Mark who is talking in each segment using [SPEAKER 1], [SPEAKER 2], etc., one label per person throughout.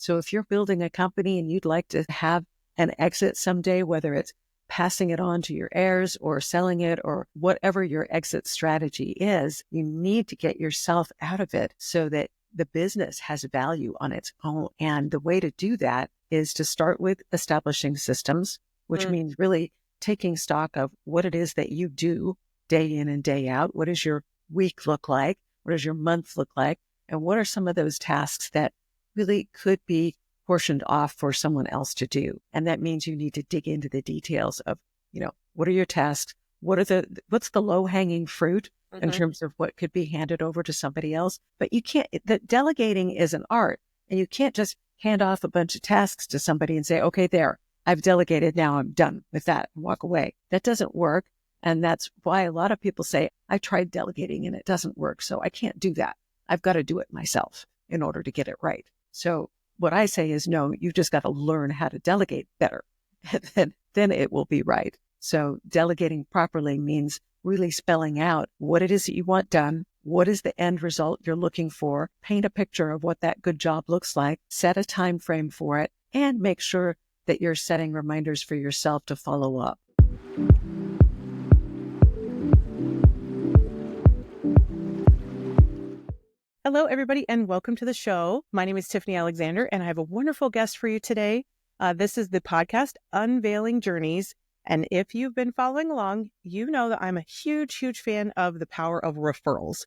[SPEAKER 1] So if you're building a company and you'd like to have an exit someday, whether it's passing it on to your heirs or selling it or whatever your exit strategy is, you need to get yourself out of it so that the business has value on its own. And the way to do that is to start with establishing systems, which means really taking stock of what it is that you do day in and day out. What does your week look like? What does your month look like? And what are some of those tasks that really could be portioned off for someone else to do? And that means you need to dig into the details of, what are your tasks? What's the low hanging fruit in terms of what could be handed over to somebody else? But the delegating is an art, and you can't just hand off a bunch of tasks to somebody and say, okay, there, I've delegated. Now I'm done with that and walk away. That doesn't work. And that's why a lot of people say, I tried delegating and it doesn't work. So I can't do that. I've got to do it myself in order to get it right. So what I say is, no, you just got to learn how to delegate better. And then it will be right. So delegating properly means really spelling out what it is that you want done. What is the end result you're looking for? Paint a picture of what that good job looks like, set a time frame for it, and make sure that you're setting reminders for yourself to follow up.
[SPEAKER 2] Hello, everybody, and welcome to the show. My name is Tiffany Alexander, and I have a wonderful guest for you today. This is the podcast, Unveiling Journeys. And if you've been following along, you know that I'm a huge, huge fan of the power of referrals.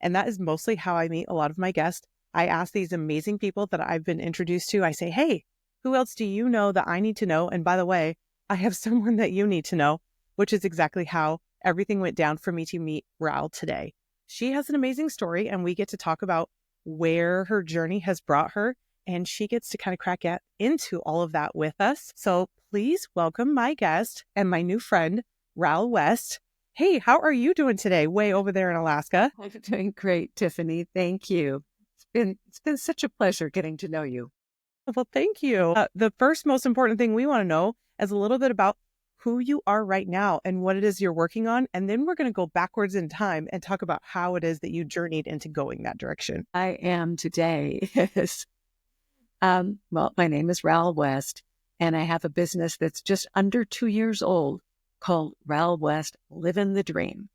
[SPEAKER 2] And that is mostly how I meet a lot of my guests. I ask these amazing people that I've been introduced to, I say, hey, who else do you know that I need to know? And by the way, I have someone that you need to know, which is exactly how everything went down for me to meet Ral today. She has an amazing story, and we get to talk about where her journey has brought her, and she gets to kind of crack into all of that with us. So please welcome my guest and my new friend, Ral West. Hey, how are you doing today, way over there in Alaska?
[SPEAKER 1] I'm doing great, Tiffany. Thank you. It's been such a pleasure getting to know you.
[SPEAKER 2] Well, thank you. The first most important thing we want to know is a little bit about who you are right now and what it is you're working on. And then we're going to go backwards in time and talk about how it is that you journeyed into going that direction.
[SPEAKER 1] I am today is, my name is Ral West, and I have a business that's just under 2 years old called Ral West Living the Dream.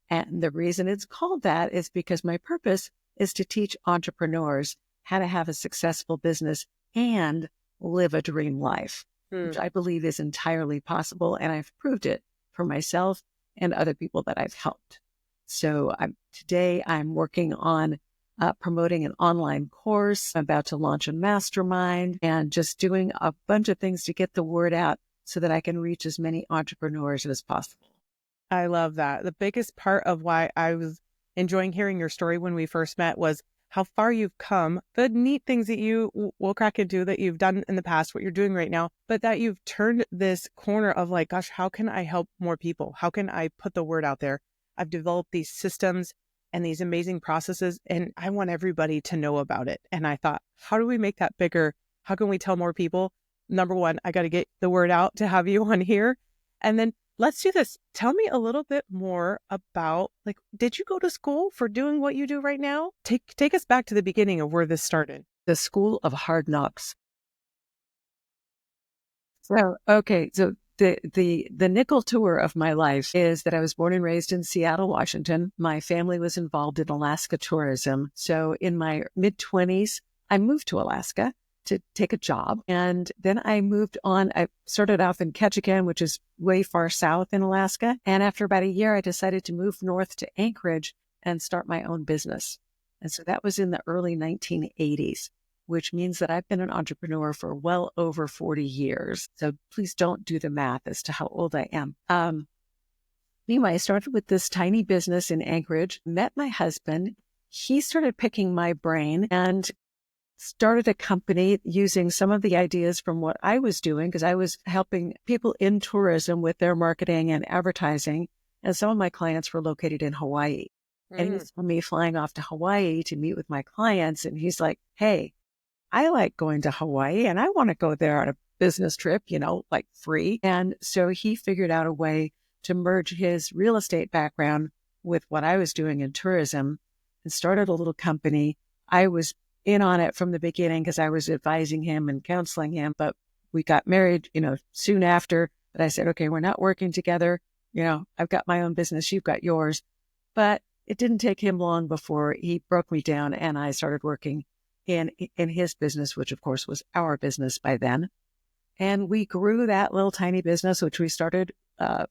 [SPEAKER 1] And the reason it's called that is because my purpose is to teach entrepreneurs how to have a successful business and live a dream life, which I believe is entirely possible. And I've proved it for myself and other people that I've helped. So today I'm working on promoting an online course. I'm about to launch a mastermind and just doing a bunch of things to get the word out so that I can reach as many entrepreneurs as possible.
[SPEAKER 2] I love that. The biggest part of why I was enjoying hearing your story when we first met was how far you've come, the neat things that you will crack into that you've done in the past, what you're doing right now, but that you've turned this corner of like, gosh, how can I help more people? How can I put the word out there? I've developed these systems and these amazing processes, and I want everybody to know about it. And I thought, how do we make that bigger? How can we tell more people? Number one, I got to get the word out to have you on here. And then let's do this. Tell me a little bit more about, did you go to school for doing what you do right now? Take us back to the beginning of where this started.
[SPEAKER 1] The School of Hard Knocks. So the nickel tour of my life is that I was born and raised in Seattle, Washington. My family was involved in Alaska tourism. So in my mid-20s, I moved to Alaska to take a job. And then I moved on. I started off in Ketchikan, which is way far south in Alaska. And after about a year, I decided to move north to Anchorage and start my own business. And so that was in the early 1980s, which means that I've been an entrepreneur for well over 40 years. So please don't do the math as to how old I am. Anyway, I started with this tiny business in Anchorage, met my husband. He started picking my brain and started a company using some of the ideas from what I was doing, because I was helping people in tourism with their marketing and advertising. And some of my clients were located in Hawaii. And he saw me flying off to Hawaii to meet with my clients. And he's like, hey, I like going to Hawaii and I want to go there on a business trip, free. And so he figured out a way to merge his real estate background with what I was doing in tourism and started a little company. I was in on it from the beginning because I was advising him and counseling him. But we got married, soon after. But I said, okay, we're not working together. I've got my own business. You've got yours. But it didn't take him long before he broke me down and I started working in his business, which of course was our business by then. And we grew that little tiny business, which we started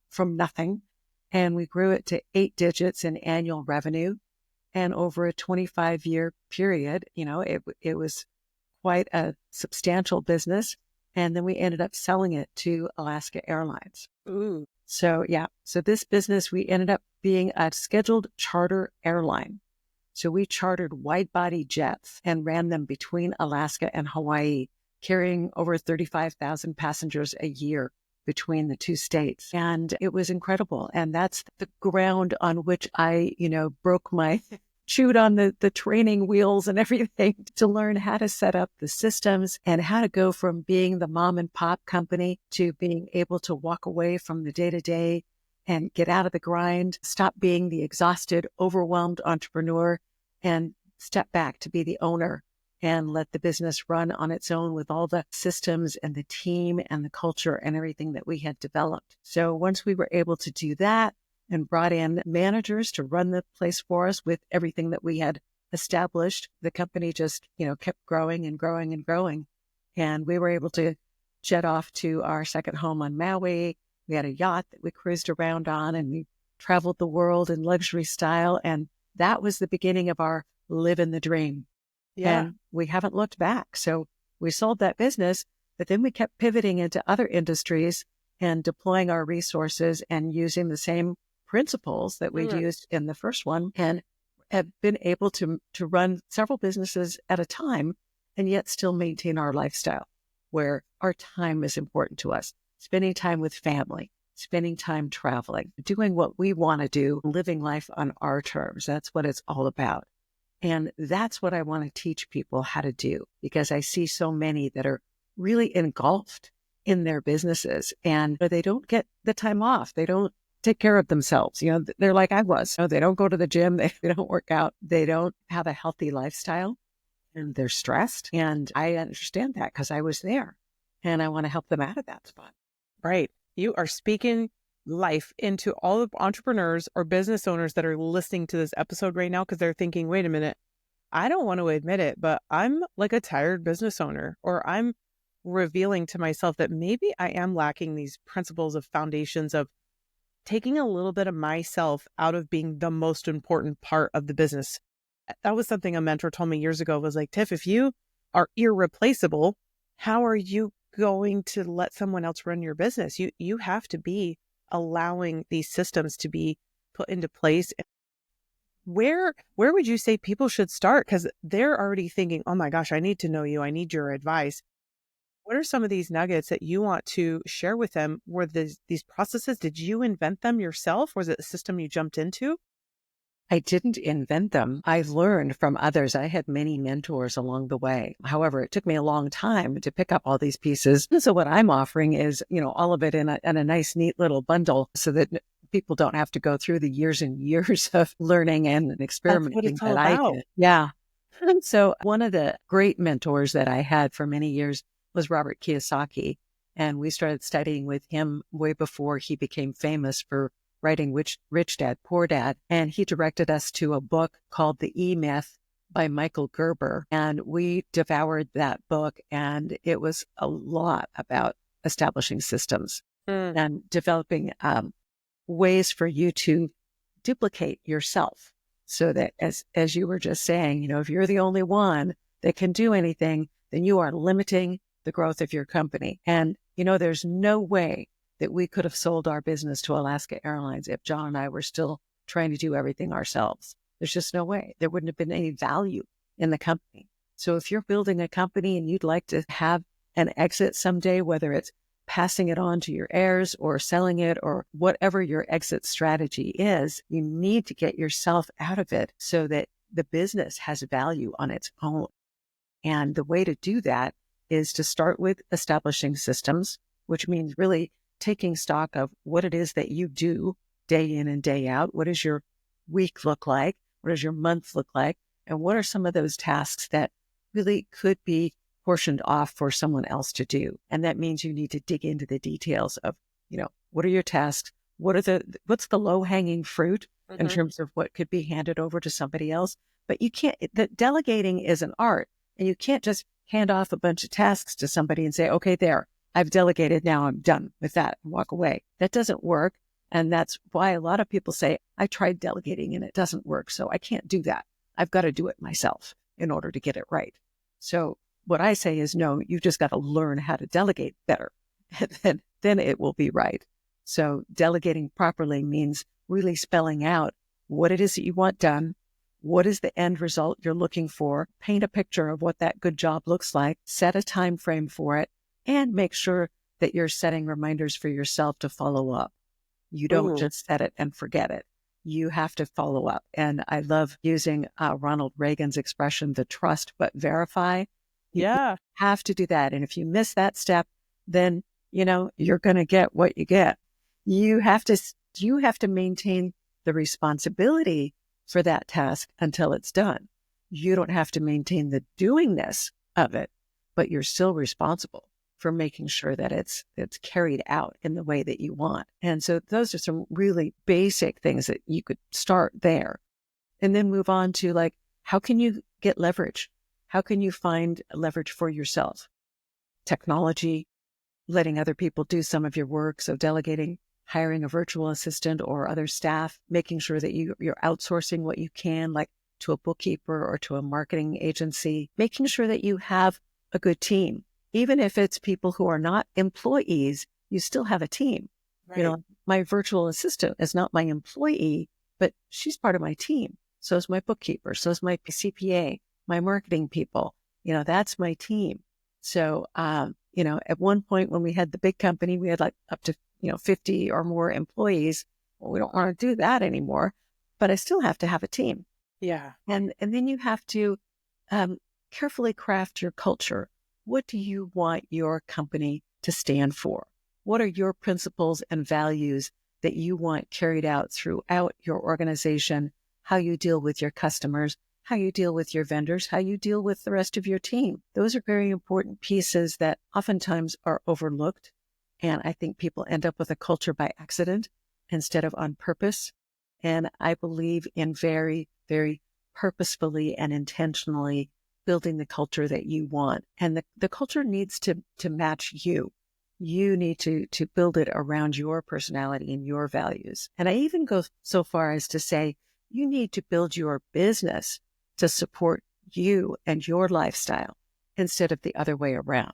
[SPEAKER 1] from nothing. And we grew it to 8 digits in annual revenue. And over a 25-year period, it was quite a substantial business. And then we ended up selling it to Alaska Airlines.
[SPEAKER 2] Ooh.
[SPEAKER 1] So this business, we ended up being a scheduled charter airline. So we chartered wide-body jets and ran them between Alaska and Hawaii, carrying over 35,000 passengers a year between the two states. And it was incredible. And that's the ground on which I, chewed on the training wheels and everything to learn how to set up the systems and how to go from being the mom and pop company to being able to walk away from the day-to-day and get out of the grind, stop being the exhausted, overwhelmed entrepreneur and step back to be the owner and let the business run on its own with all the systems and the team and the culture and everything that we had developed. So once we were able to do that and brought in managers to run the place for us with everything that we had established, the company just, kept growing and growing and growing. And we were able to jet off to our second home on Maui. We had a yacht that we cruised around on and we traveled the world in luxury style. And that was the beginning of our living the dream.
[SPEAKER 2] Yeah.
[SPEAKER 1] And we haven't looked back. So we sold that business, but then we kept pivoting into other industries and deploying our resources and using the same principles that we'd used in the first one and have been able to run several businesses at a time and yet still maintain our lifestyle where our time is important to us. Spending time with family, spending time traveling, doing what we want to do, living life on our terms. That's what it's all about. And that's what I want to teach people how to do because I see so many that are really engulfed in their businesses and they don't get the time off. They don't take care of themselves. They're like I was. They don't go to the gym. They don't work out. They don't have a healthy lifestyle and they're stressed. And I understand that because I was there and I want to help them out of that spot.
[SPEAKER 2] Right. You are speaking life into all the entrepreneurs or business owners that are listening to this episode right now because they're thinking, wait a minute, I don't want to admit it, but I'm like a tired business owner, or I'm revealing to myself that maybe I am lacking these principles of foundations of taking a little bit of myself out of being the most important part of the business. That was something a mentor told me years ago, was like, Tiff, if you are irreplaceable, how are you going to let someone else run your business? You have to be allowing these systems to be put into place. Where would you say people should start? Because they're already thinking, oh my gosh, I need to know you. I need your advice. What are some of these nuggets that you want to share with them? Were these processes, did you invent them yourself? Was it a system you jumped into?
[SPEAKER 1] I didn't invent them. I learned from others. I had many mentors along the way. However, it took me a long time to pick up all these pieces. So what I'm offering is, all of it in a nice, neat little bundle so that people don't have to go through the years and years of learning and experimenting.
[SPEAKER 2] That's what it's all
[SPEAKER 1] that
[SPEAKER 2] about.
[SPEAKER 1] I did. Yeah. So one of the great mentors that I had for many years was Robert Kiyosaki. And we started studying with him way before he became famous for writing Rich Dad, Poor Dad. And he directed us to a book called The E-Myth by Michael Gerber. And we devoured that book. And it was a lot about establishing systems and developing ways for you to duplicate yourself. So that as you were just saying, if you're the only one that can do anything, then you are limiting the growth of your company. And, there's no way that we could have sold our business to Alaska Airlines if John and I were still trying to do everything ourselves. There's just no way. There wouldn't have been any value in the company. So if you're building a company and you'd like to have an exit someday, whether it's passing it on to your heirs or selling it or whatever your exit strategy is, you need to get yourself out of it so that the business has value on its own. And the way to do that is to start with establishing systems, which means really taking stock of what it is that you do day in and day out. What does your week look like? What does your month look like? And what are some of those tasks that really could be portioned off for someone else to do. And that means you need to dig into the details of, what are your tasks? What's the low hanging fruit in terms of what could be handed over to somebody else? But you can't, that delegating is an art, and you can't just hand off a bunch of tasks to somebody and say, okay, there, I've delegated. Now I'm done with that and walk away. That doesn't work. And that's why a lot of people say, I tried delegating and it doesn't work. So I can't do that. I've got to do it myself in order to get it right. So what I say is, no, you just got to learn how to delegate better. And then it will be right. So delegating properly means really spelling out what it is that you want done. What is the end result you're looking for? Paint a picture of what that good job looks like, set a time frame for it, and make sure that you're setting reminders for yourself to follow up. You don't just set it and forget it. You have to follow up. And I love using Ronald Reagan's expression, the trust but verify. You have to do that. And if you miss that step, then, you're going to get what you get. You have to maintain the responsibility for that task until it's done. You don't have to maintain the doingness of it, but you're still responsible for making sure that it's carried out in the way that you want. And so those are some really basic things that you could start there and then move on to, like, how can you get leverage? How can you find leverage for yourself? Technology, letting other people do some of your work. So delegating, hiring a virtual assistant or other staff, making sure that you're outsourcing what you can, like to a bookkeeper or to a marketing agency, making sure that you have a good team. Even if it's people who are not employees, you still have a team. Right. My virtual assistant is not my employee, but she's part of my team. So is my bookkeeper. So is my CPA, my marketing people. That's my team. So, at one point when we had the big company, we had like up to 50 or more employees. Well, we don't want to do that anymore, but I still have to have a team.
[SPEAKER 2] Yeah.
[SPEAKER 1] And then you have to carefully craft your culture. What do you want your company to stand for? What are your principles and values that you want carried out throughout your organization? How you deal with your customers, how you deal with your vendors, how you deal with the rest of your team. Those are very important pieces that oftentimes are overlooked. And I think people end up with a culture by accident instead of on purpose. And I believe in very, very purposefully and intentionally building the culture that you want. And the culture needs to match you. You need to build it around your personality and your values. And I even go so far as to say, you need to build your business to support you and your lifestyle instead of the other way around.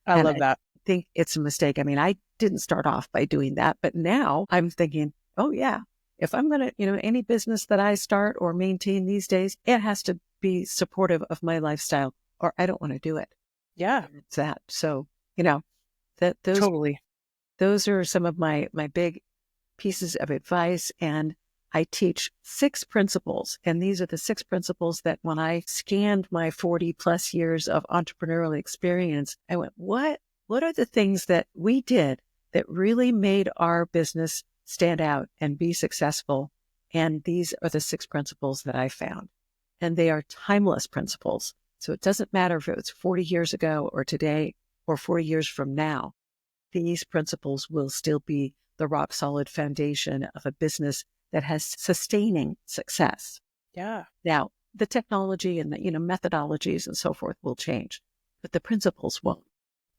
[SPEAKER 2] I love that.
[SPEAKER 1] I think it's a mistake. I mean, I didn't start off by doing that, but now I'm thinking, oh yeah, if I'm going to, any business that I start or maintain these days, it has to be supportive of my lifestyle or I don't want to do it.
[SPEAKER 2] Yeah.
[SPEAKER 1] It's that. So, those are some of my big pieces of advice. And I teach 6 principles. And these are the 6 principles that when I scanned my 40 plus years of entrepreneurial experience, I went, what are the things that we did that really made our business stand out and be successful? And these are the 6 principles that I found. And they are timeless principles. So it doesn't matter if it's 40 years ago or today or 40 years from now. These principles will still be the rock solid foundation of a business that has sustaining success.
[SPEAKER 2] Yeah.
[SPEAKER 1] Now, the technology and the, methodologies and so forth will change, but the principles won't.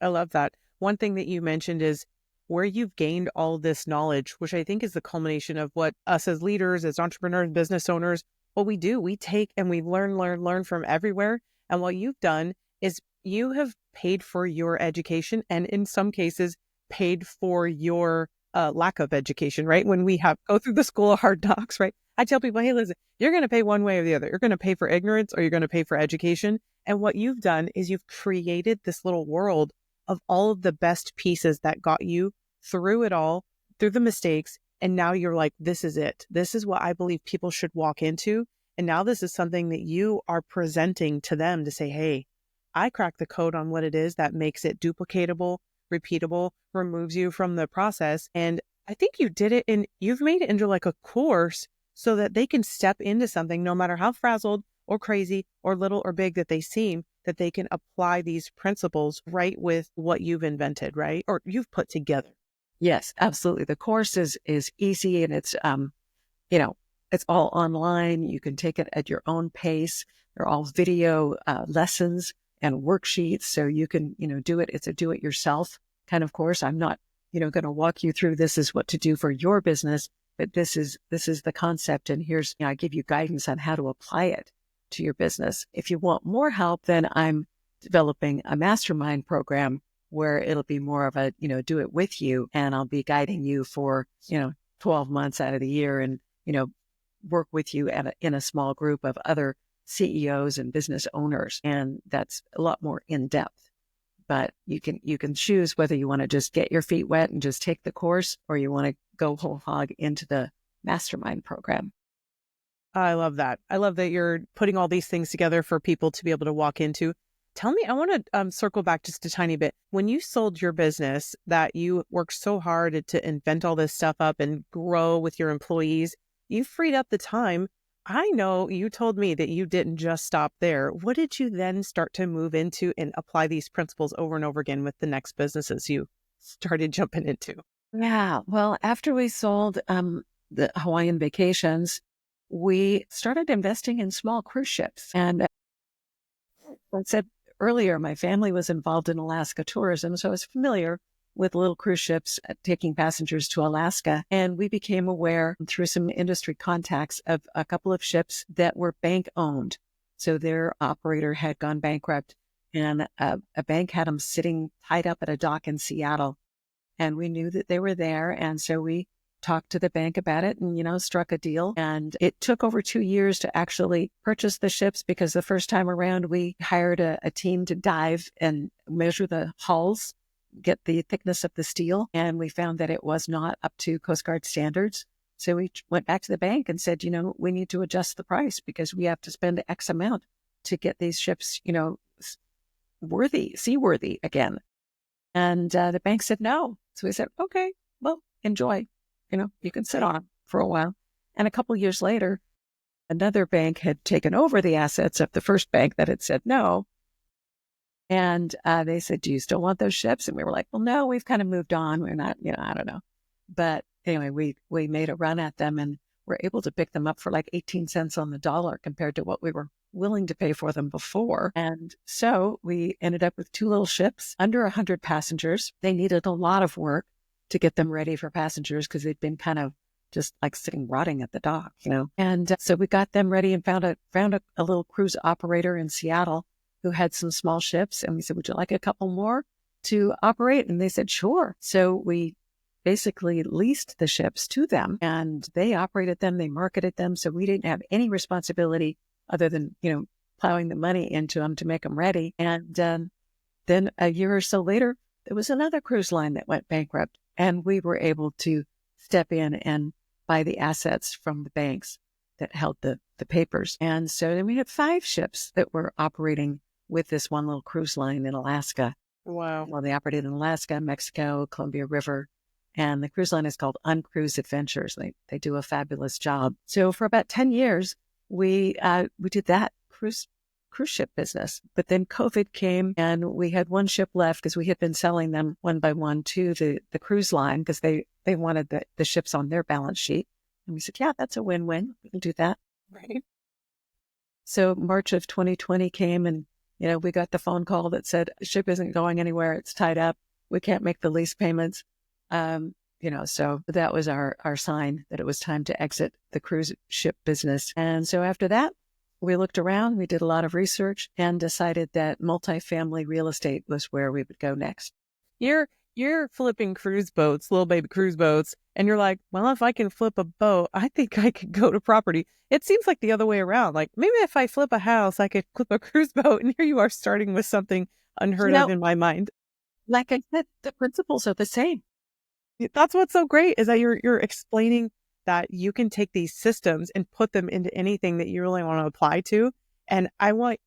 [SPEAKER 2] I love that. One thing that you mentioned is where you've gained all this knowledge, which I think is the culmination of what us as leaders, as entrepreneurs, business owners, what we do, we take and we learn from everywhere. And what you've done is you have paid for your education and in some cases paid for your lack of education, right? When we go through the school of hard knocks, right? I tell people, hey, listen, you're going to pay one way or the other. You're going to pay for ignorance or you're going to pay for education. And what you've done is you've created this little world of all of the best pieces that got you through it all, through the mistakes. And now you're like, this is it. This is what I believe people should walk into. And now this is something that you are presenting to them to say, hey, I cracked the code on what it is that makes it duplicatable, repeatable, removes you from the process. And I think you did it and you've made it into like a course so that they can step into something no matter how frazzled or crazy or little or big that they seem. that they can apply these principles right with what you've invented, right? Or you've put together.
[SPEAKER 1] Yes, absolutely. The course is easy, and it's you know, it's all online. You can take it at your own pace. They're all video lessons and worksheets, so you can, do it. It's a do-it-yourself kind of course. I'm not, going to walk you through this is what to do for your business, but this is the concept, and here's, I give you guidance on how to apply it to your business. If you want more help, then I'm developing a mastermind program where it'll be more of a, do it with you, and I'll be guiding you for, 12 months out of the year, and work with you in a small group of other CEOs and business owners. And that's a lot more in depth, but you can choose whether you want to just get your feet wet and just take the course, or you want to go whole hog into the mastermind program.
[SPEAKER 2] I love that. I love that you're putting all these things together for people to be able to walk into. Tell me, I want to circle back just a tiny bit. When you sold your business that you worked so hard to invent all this stuff up and grow with your employees, you freed up the time. I know you told me that you didn't just stop there. What did you then start to move into and apply these principles over and over again with the next businesses you started jumping into?
[SPEAKER 1] Yeah. Well, after we sold the Hawaiian vacations, we started investing in small cruise ships. And I said earlier, my family was involved in Alaska tourism, so I was familiar with little cruise ships taking passengers to Alaska. And we became aware through some industry contacts of a couple of ships that were bank owned. So their operator had gone bankrupt, and a bank had them sitting tied up at a dock in Seattle. And we knew that they were there. And so we talked to the bank about it and, struck a deal. And it took over 2 years to actually purchase the ships, because the first time around we hired a team to dive and measure the hulls, get the thickness of the steel. And we found that it was not up to Coast Guard standards. So we went back to the bank and said, we need to adjust the price because we have to spend X amount to get these ships, seaworthy again. And the bank said no. So we said, okay, well, enjoy. You can sit on them for a while. And a couple years later, another bank had taken over the assets of the first bank that had said no. And they said, do you still want those ships? And we were like, well, no, we've kind of moved on. We're not, I don't know. But anyway, we made a run at them and were able to pick them up for like 18 cents on the dollar compared to what we were willing to pay for them before. And so we ended up with 2 little ships, under 100 passengers. They needed a lot of work to get them ready for passengers because they'd been kind of just like sitting rotting at the dock, And so we got them ready and found a little cruise operator in Seattle who had some small ships. And we said, would you like a couple more to operate? And they said, sure. So we basically leased the ships to them, and they operated them, they marketed them. So we didn't have any responsibility other than, plowing the money into them to make them ready. And then a year or so later, there was another cruise line that went bankrupt, and we were able to step in and buy the assets from the banks that held the papers. And so then we had 5 ships that were operating with this one little cruise line in Alaska.
[SPEAKER 2] Wow.
[SPEAKER 1] Well, they operated in Alaska, Mexico, Columbia River, and the cruise line is called Uncruise Adventures. They do a fabulous job. So for about 10 years, we did that cruise ship business. But then COVID came, and we had 1 ship left because we had been selling them one by one to the cruise line because they wanted the ships on their balance sheet. And we said, yeah, that's a win-win. We can do that.
[SPEAKER 2] Right.
[SPEAKER 1] So March of 2020 came, and we got the phone call that said, ship isn't going anywhere. It's tied up. We can't make the lease payments. So that was our sign that it was time to exit the cruise ship business. And so after that, we looked around, we did a lot of research, and decided that multifamily real estate was where we would go next.
[SPEAKER 2] You're flipping cruise boats, little baby cruise boats, and you're like, well, if I can flip a boat, I think I could go to property. It seems like the other way around. Like maybe if I flip a house, I could flip a cruise boat. And here you are starting with something unheard of in my mind.
[SPEAKER 1] Like I said, the principles are the same.
[SPEAKER 2] That's what's so great is that you're explaining that you can take these systems and put them into anything that you really want to apply to. And I want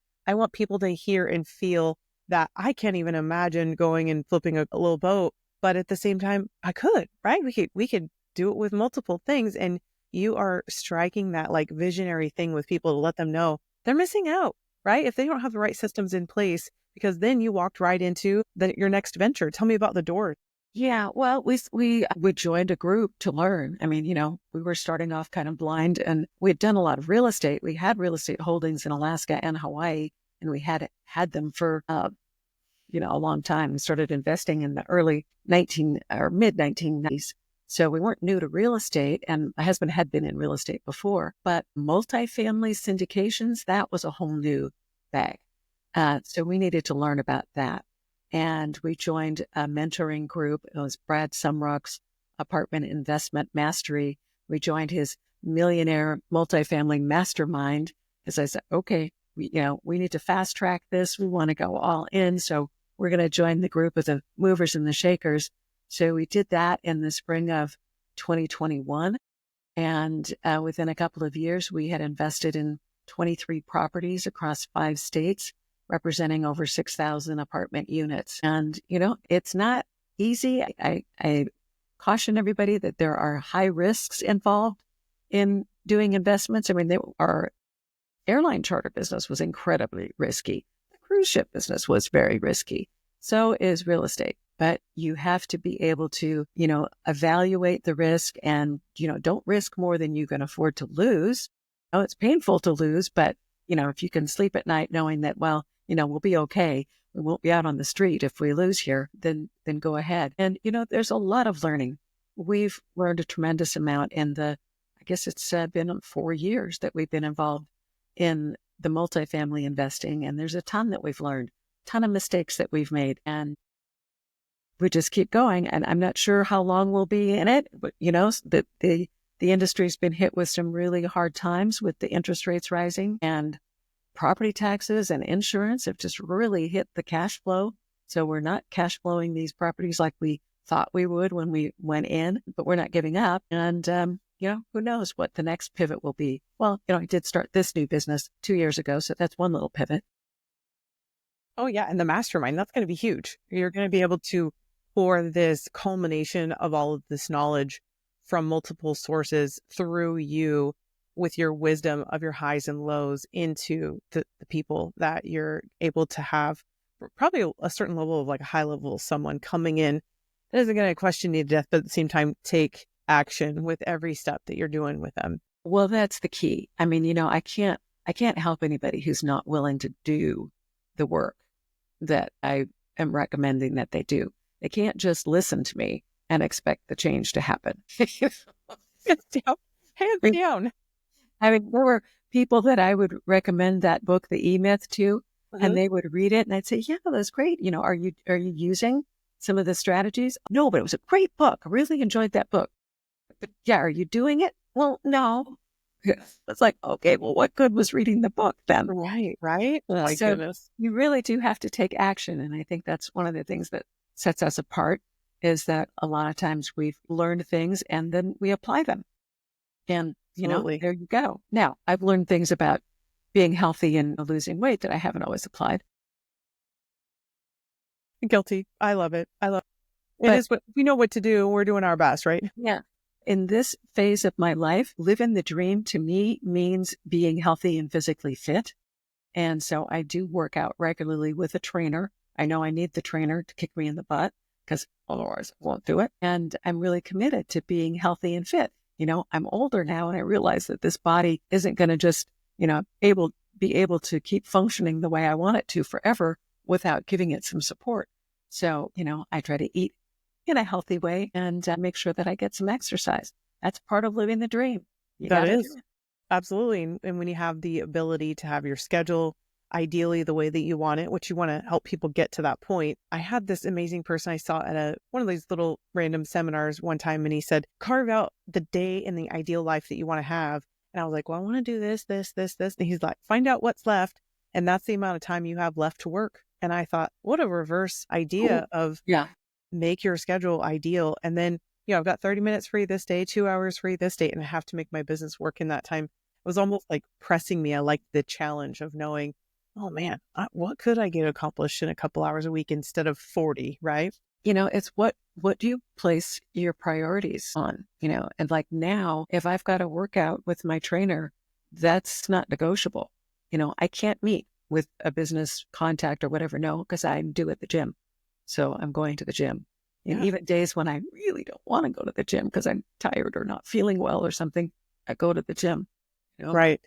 [SPEAKER 2] people to hear and feel that I can't even imagine going and flipping a little boat, but at the same time, I could, right? We could do it with multiple things. And you are striking that like visionary thing with people to let them know they're missing out, right? If they don't have the right systems in place, because then you walked right into your next venture. Tell me about the door.
[SPEAKER 1] Yeah, well, we joined a group to learn. I mean, we were starting off kind of blind, and we had done a lot of real estate. We had real estate holdings in Alaska and Hawaii, and we had them for a long time. We started investing in the early 19 or mid 1990s. So we weren't new to real estate, and my husband had been in real estate before, but multifamily syndications, that was a whole new bag. So we needed to learn about that. And we joined a mentoring group. It was Brad Sumrock's Apartment Investment Mastery. We joined his millionaire multifamily mastermind because I said, okay, we need to fast track this. We want to go all in. So we're going to join the group of the movers and the shakers. So we did that in the spring of 2021. And within a couple of years, we had invested in 23 properties across 5 states, representing over 6,000 apartment units. And, it's not easy. I caution everybody that there are high risks involved in doing investments. I mean, our airline charter business was incredibly risky. The cruise ship business was very risky. So is real estate. But you have to be able to, evaluate the risk and, don't risk more than you can afford to lose. Oh, it's painful to lose, but, if you can sleep at night knowing that, well, we'll be okay. We won't be out on the street if we lose here, then go ahead. And, there's a lot of learning. We've learned a tremendous amount I guess it's been 4 years that we've been involved in the multifamily investing. And there's a ton that we've learned, ton of mistakes that we've made. And we just keep going. And I'm not sure how long we'll be in it, but, the industry's been hit with some really hard times with the interest rates rising, and property taxes and insurance have just really hit the cash flow. So we're not cash flowing these properties like we thought we would when we went in, but we're not giving up. And, who knows what the next pivot will be. Well, I did start this new business 2 years ago, so that's one little pivot.
[SPEAKER 2] Oh, yeah. And the mastermind, that's going to be huge. You're going to be able to pour this culmination of all of this knowledge from multiple sources through you with your wisdom of your highs and lows into the people that you're able to have probably a certain level of like a high level of someone coming in that isn't going to question you to death, but at the same time, take action with every step that you're doing with them.
[SPEAKER 1] Well, that's the key. I mean, I can't help anybody who's not willing to do the work that I am recommending that they do. They can't just listen to me and expect the change to happen.
[SPEAKER 2] Hands down. Hands down.
[SPEAKER 1] I mean, there were people that I would recommend that book, The E-Myth, to, and they would read it, and I'd say, "Yeah, that's great. Are you using some of the strategies?" "No, but it was a great book. I really enjoyed that book." "But yeah, are you doing it?" "Well, no." It's like, okay, well, what good was reading the book then?
[SPEAKER 2] Right. Oh my goodness.
[SPEAKER 1] You really do have to take action, and I think that's one of the things that sets us apart, is that a lot of times we've learned things and then we apply them. And, there you go. Now, I've learned things about being healthy and losing weight that I haven't always applied.
[SPEAKER 2] Guilty. I love it. It is what we know what to do. We're doing our best, right?
[SPEAKER 1] Yeah. In this phase of my life, living the dream to me means being healthy and physically fit. And so I do work out regularly with a trainer. I know I need the trainer to kick me in the butt because otherwise I won't do it. And I'm really committed to being healthy and fit. I'm older now, and I realize that this body isn't going to just, be able to keep functioning the way I want it to forever without giving it some support. So, I try to eat in a healthy way and make sure that I get some exercise. That's part of living the dream.
[SPEAKER 2] That is. Absolutely. And when you have the ability to have your schedule ideally the way that you want it, which you want to help people get to that point. I had this amazing person I saw at one of these little random seminars one time, and he said, carve out the day in the ideal life that you want to have. And I was like, well, I want to do this. And he's like, find out what's left. And that's the amount of time you have left to work. And I thought, what a reverse idea of make your schedule ideal. And then, I've got 30 minutes free this day, 2 hours free this day, and I have to make my business work in that time. It was almost like pressing me. I liked the challenge of knowing, oh man, what could I get accomplished in a couple hours a week instead of 40, right?
[SPEAKER 1] It's what do you place your priorities on, and like now, if I've got to work out with my trainer, that's not negotiable. I can't meet with a business contact or whatever. No, because I'm due at the gym. So I'm going to the gym. And even days when I really don't want to go to the gym because I'm tired or not feeling well or something, I go to the gym.
[SPEAKER 2] Right.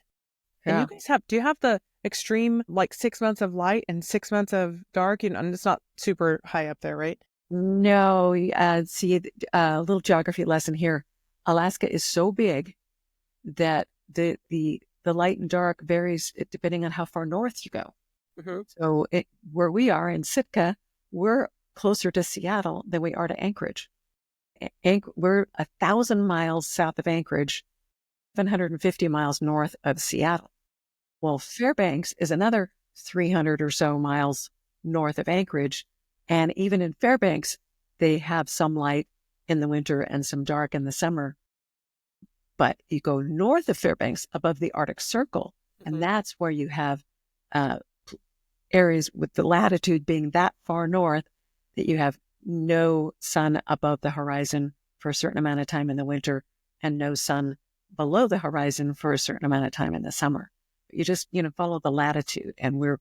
[SPEAKER 2] And
[SPEAKER 1] Yeah.
[SPEAKER 2] you guys do you have the extreme, like 6 months of light and 6 months of dark? And it's not super high up there, right?
[SPEAKER 1] No, see, a little geography lesson here. Alaska is so big that the light and dark varies depending on how far north you go.
[SPEAKER 2] Mm-hmm.
[SPEAKER 1] So where we are in Sitka, we're closer to Seattle than we are to Anchorage. We're 1,000 miles south of Anchorage, 750 miles north of Seattle. Well, Fairbanks is another 300 or so miles north of Anchorage. And even in Fairbanks, they have some light in the winter and some dark in the summer. But you go north of Fairbanks above the Arctic Circle, and that's where you have areas with the latitude being that far north that you have no sun above the horizon for a certain amount of time in the winter and no sun below the horizon for a certain amount of time in the summer. You just, follow the latitude, and we're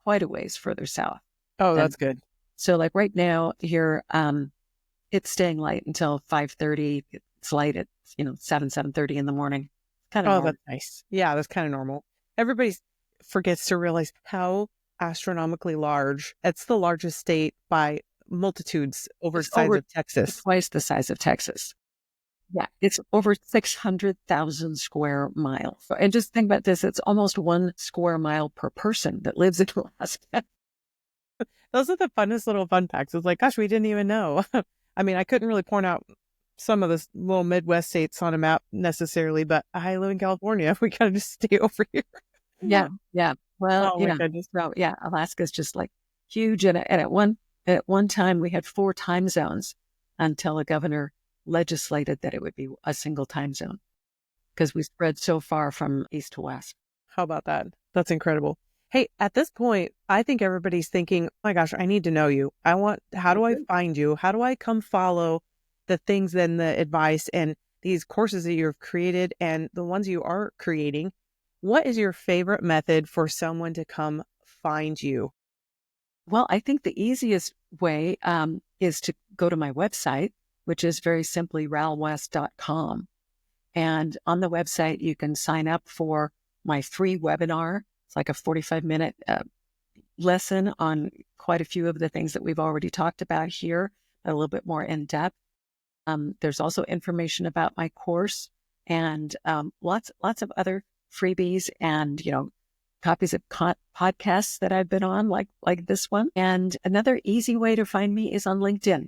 [SPEAKER 1] quite a ways further south.
[SPEAKER 2] Oh, that's good.
[SPEAKER 1] So like right now here, it's staying light until 5:30. It's light at, 7:30 in the morning. Kind of normal.
[SPEAKER 2] That's nice. Yeah, that's kind of normal. Everybody forgets to realize how astronomically large. It's the largest state by multitudes over the size of Texas.
[SPEAKER 1] Twice the size of Texas. Yeah, it's over 600,000 square miles. And just think about this. It's almost 1 square mile per person that lives in Alaska.
[SPEAKER 2] Those are the funnest little fun facts. It's like, gosh, we didn't even know. I mean, I couldn't really point out some of the little Midwest states on a map necessarily, but I live in California. We got to just stay over here.
[SPEAKER 1] Yeah. Well,
[SPEAKER 2] my goodness.
[SPEAKER 1] So yeah, Alaska's just like huge. And at one time we had 4 time zones until a governor legislated that it would be a single time zone because we spread so far from east to west.
[SPEAKER 2] How about that? That's incredible. Hey, at this point, I think everybody's thinking, oh my gosh, I need to know you. How do I find you? How do I come follow the things and the advice and these courses that you've created and the ones you are creating? What is your favorite method for someone to come find you?
[SPEAKER 1] Well, I think the easiest way is to go to my website, which is very simply ralwest.com. And on the website, you can sign up for my free webinar. It's like a 45-minute lesson on quite a few of the things that we've already talked about here, a little bit more in depth. There's also information about my course and lots of other freebies and, copies of podcasts that I've been on, like this one. And another easy way to find me is on LinkedIn.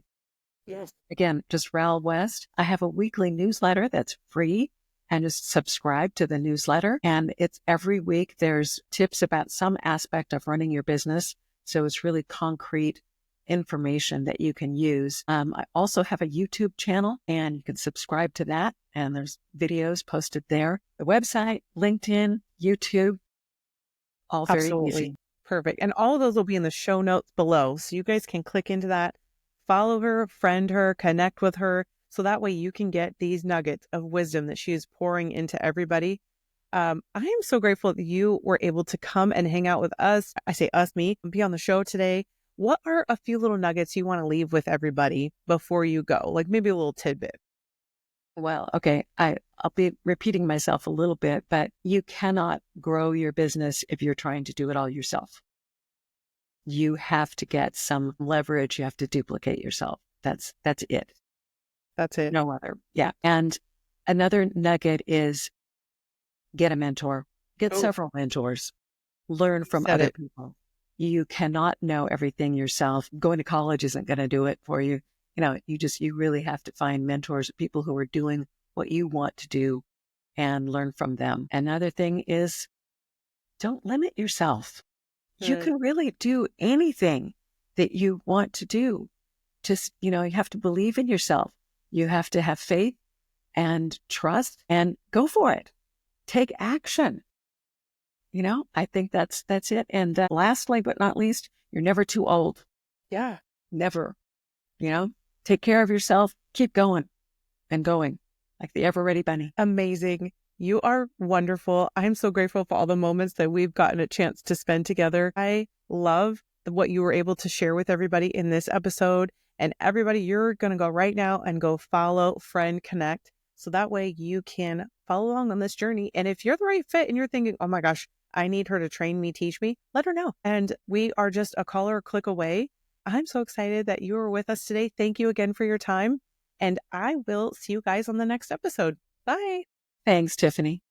[SPEAKER 1] Yes. Again, just Ral West. I have a weekly newsletter that's free, and just subscribe to the newsletter. And it's every week. There's tips about some aspect of running your business. So it's really concrete information that you can use. I also have a YouTube channel, and you can subscribe to that. And there's videos posted there. The website, LinkedIn, YouTube, all very easy.
[SPEAKER 2] Perfect. And all of those will be in the show notes below. So you guys can click into that, follow her, friend her, connect with her. So that way you can get these nuggets of wisdom that she is pouring into everybody. I am so grateful that you were able to come and hang out with us. I say us, me, be on the show today. What are a few little nuggets you want to leave with everybody before you go? Like maybe a little tidbit.
[SPEAKER 1] Well, okay, I'll be repeating myself a little bit, but you cannot grow your business if you're trying to do it all yourself. You have to get some leverage. You have to duplicate yourself. That's it.
[SPEAKER 2] That's it.
[SPEAKER 1] No other. Yeah. And another nugget is get a mentor, get several mentors, learn from other people. You cannot know everything yourself. Going to college isn't going to do it for you. You really have to find mentors, people who are doing what you want to do and learn from them. Another thing is don't limit yourself. You can really do anything that you want to do. Just, you have to believe in yourself. You have to have faith and trust and go for it. Take action. I think that's it. And lastly, but not least, you're never too old.
[SPEAKER 2] Yeah.
[SPEAKER 1] Never. Take care of yourself. Keep going and going like the ever ready bunny.
[SPEAKER 2] Amazing. You are wonderful. I'm so grateful for all the moments that we've gotten a chance to spend together. I love what you were able to share with everybody in this episode. And everybody, you're going to go right now and go follow, friend, connect. So that way you can follow along on this journey. And if you're the right fit and you're thinking, oh my gosh, I need her to train me, teach me, let her know. And we are just a call or a click away. I'm so excited that you were with us today. Thank you again for your time. And I will see you guys on the next episode. Bye.
[SPEAKER 1] Thanks, Tiffany.